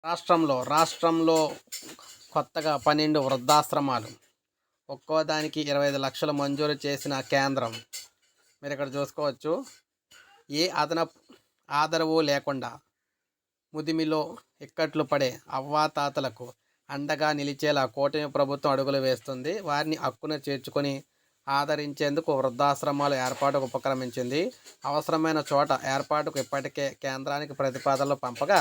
రాష్ట్రంలో కొత్తగా 12 వృద్ధాశ్రమాలు ఒక్కో దానికి 25 లక్షలు మంజూరు చేసిన కేంద్రం. మీరు ఇక్కడ చూసుకోవచ్చు. ఏ అదనపు ఆదరవు లేకుండా ముదిమిలో ఇక్కట్లు పడే అవ్వాతాతలకు అండగా నిలిచేలా కూటమి ప్రభుత్వం అడుగులు వేస్తుంది. వారిని హక్కున చేర్చుకొని ఆదరించేందుకు వృద్ధాశ్రమాల ఏర్పాటుకు ఉపక్రమించింది. అవసరమైన చోట ఏర్పాటుకు ఇప్పటికే కేంద్రానికి ప్రతిపాదనలు పంపగా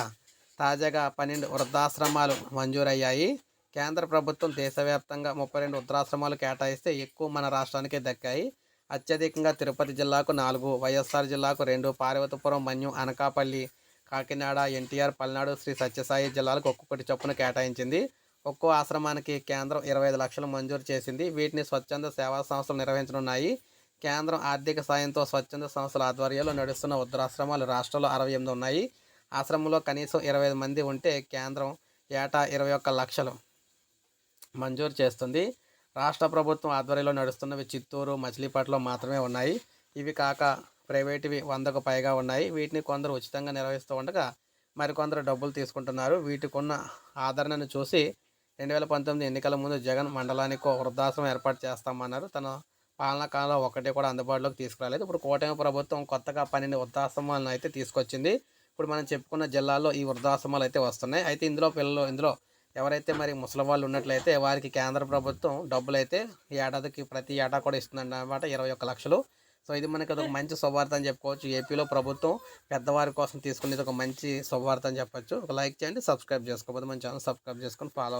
తాజాగా 12 వృద్ధాశ్రమాలు మంజూరయ్యాయి. కేంద్ర ప్రభుత్వం దేశవ్యాప్తంగా 32 వృద్ధాశ్రమాలు కేటాయిస్తే ఎక్కువ మన రాష్ట్రానికే దక్కాయి. అత్యధికంగా తిరుపతి జిల్లాకు 4, వైఎస్ఆర్ జిల్లాకు 2, పార్వతీపురం, మన్యం, అనకాపల్లి, కాకినాడ, ఎన్టీఆర్, పల్నాడు, శ్రీ సత్యసాయి జిల్లాలకు ఒక్కొక్కటి చొప్పున కేటాయించింది. ఒక్కో ఆశ్రమానికి కేంద్రం 25 లక్షలు మంజూరు చేసింది. వీటిని స్వచ్ఛంద సేవా సంస్థలు నిర్వహించనున్నాయి. కేంద్రం ఆర్థిక సాయంతో స్వచ్ఛంద సంస్థల ఆధ్వర్యంలో నడుస్తున్న వృద్ధాశ్రమాలు రాష్ట్రంలో 68 ఉన్నాయి. ఆశ్రమంలో కనీసం 25 మంది ఉంటే కేంద్రం ఏటా 21 లక్షలు మంజూరు చేస్తుంది. రాష్ట్ర ప్రభుత్వం ఆధ్వర్యంలో నడుస్తున్నవి చిత్తూరు, మచిలీపట్నంలో మాత్రమే ఉన్నాయి. ఇవి కాక ప్రైవేటువి 100కు పైగా ఉన్నాయి. వీటిని కొందరు ఉచితంగా నిర్వహిస్తూ ఉండగా మరికొందరు డబ్బులు తీసుకుంటున్నారు. వీటికి ఉన్న ఆదరణను చూసి 2019 ఎన్నికల ముందు జగన్ మండలానికో వృద్ధాశ్రమం ఏర్పాటు చేస్తామన్నారు. తన పాలనా కాలంలో ఒకటి కూడా అందుబాటులోకి తీసుకురాలేదు. ఇప్పుడు కూటమి ప్రభుత్వం కొత్తగా 12 వృద్ధాశ్రమాలను అయితే తీసుకొచ్చింది. ఇప్పుడు మనం చెప్పుకున్న జిల్లాల్లో ఈ వృద్ధాశ్రమాలు అయితే వస్తున్నాయి. అయితే ఇందులో ఎవరైతే మరి ముసలి వాళ్ళు ఉన్నట్లయితే వారికి కేంద్ర ప్రభుత్వం డబ్బులు అయితే ప్రతి ఏటా కూడా ఇస్తుందండి అన్నమాట, 21 లక్షలు. సో ఇది మనకి ఒక మంచి శుభవార్త అని చెప్పుకోవచ్చు. ఏపీలో ప్రభుత్వం పెద్దవారి కోసం తీసుకునేది ఒక మంచి శుభవార్త అని చెప్పొచ్చు. ఒక లైక్ చేయండి, సబ్స్క్రైబ్ చేసుకోకపోతే మన ఛానల్ సబ్స్క్రైబ్ చేసుకొని ఫాలో